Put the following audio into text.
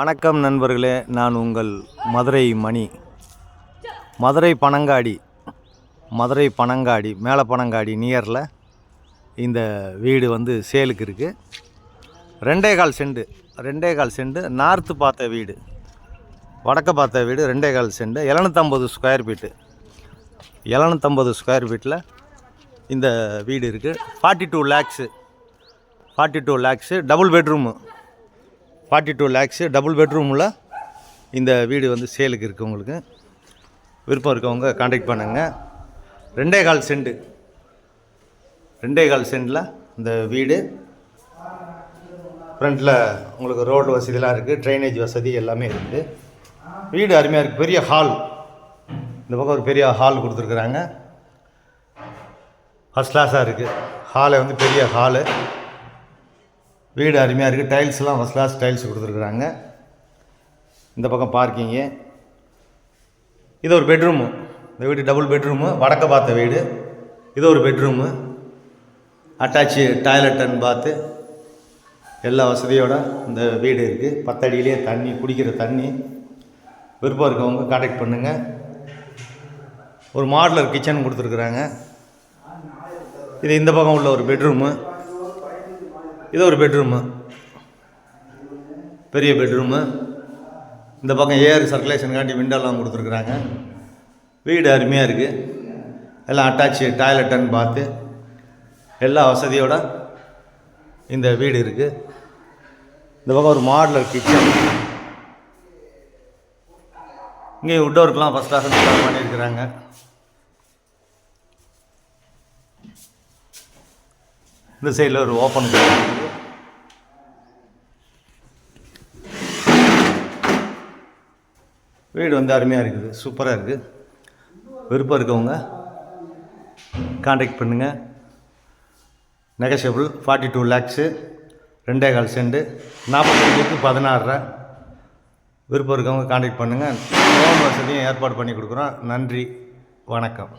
வணக்கம் நண்பர்களே, நான் உங்கள் மதுரை மணி. மதுரை பனங்காடி மேலே பனங்காடி நியரில் இந்த வீடு வந்து சேலுக்கு இருக்குது. 2.25 செண்டு நார்த்து பார்த்த வீடு, வடக்க பார்த்த வீடு. 2.25 செண்டு 750 ஸ்கொயர் ஃபீட்டு. 750 ஸ்கொயர் ஃபீட்டில் இந்த வீடு இருக்குது. 42 lakhs double bedroom. 42 lakhs double பெட்ரூமில் இந்த வீடு வந்து சேலுக்கு இருக்குது. உங்களுக்கு விருப்பம் இருக்கவங்க கான்டாக்ட் பண்ணுங்கள். 2.25 சென்டில் இந்த வீடு. ஃப்ரண்ட்டில் உங்களுக்கு ரோடு வசதியெலாம் இருக்குது, ட்ரைனேஜ் வசதி எல்லாமே இருக்குது. வீடு அருமையாக இருக்குது. பெரிய ஹால், இந்த பக்கம் ஒரு பெரிய ஹால் கொடுத்துருக்குறாங்க. ஃபஸ்ட் கிளாஸாக இருக்குது. ஹாலை வந்து பெரிய ஹாலு. வீடு அருமையாக இருக்குது. டைல்ஸ்லாம் ஃபஸ்ட் கிளாஸ் டைல்ஸ் கொடுத்துருக்குறாங்க. இந்த பக்கம் பார்க்கிங்கு. இது ஒரு பெட்ரூமு. இந்த வீடு டபுள் பெட்ரூமு, வடக்க பார்த்த வீடு. இது ஒரு பெட்ரூமு, அட்டாச்சு டாய்லெட் அண்ட் பாத்து எல்லா வசதியோட இந்த வீடு இருக்குது. 10 அடியிலே தண்ணி, குடிக்கிற தண்ணி. விருப்பம் இருக்கவங்க கான்டாக்ட் பண்ணுங்கள். ஒரு மாடுலர் கிச்சன் கொடுத்துருக்குறாங்க. இது இந்த பக்கம் உள்ள ஒரு பெட்ரூமு. இது ஒரு பெட்ரூமு, பெரிய பெட்ரூமு. இந்த பக்கம் ஏர் சர்க்குலேஷனுக்காண்டி விண்டோலாம் கொடுத்துருக்குறாங்க. வீடு அருமையாக இருக்குது. எல்லாம் அட்டாச்சு டாய்லெட் அண்ட் பாத்து எல்லா வசதியோட இந்த வீடு இருக்குது. இந்த பக்கம் ஒரு மாடுலர் கிச்சன். இங்கே உட் ஒர்க்லாம் ஃபஸ்ட் கிளாஸ் பண்ணியிருக்கிறாங்க. இந்த சைடில் ஒரு ஓப்பன் இருக்குது. வீடு வந்து அருமையாக இருக்குது, சூப்பராக இருக்குது. விருப்பம் இருக்கவங்க கான்டாக்ட் பண்ணுங்கள். நெகஷியபிள். 42 லேக்ஸு 2.25 செண்டு 45-16. விருப்பம் இருக்கவங்க கான்டாக்ட் பண்ணுங்கள். லோன் வசதியும் ஏற்பாடு பண்ணி கொடுக்குறோம். நன்றி, வணக்கம்.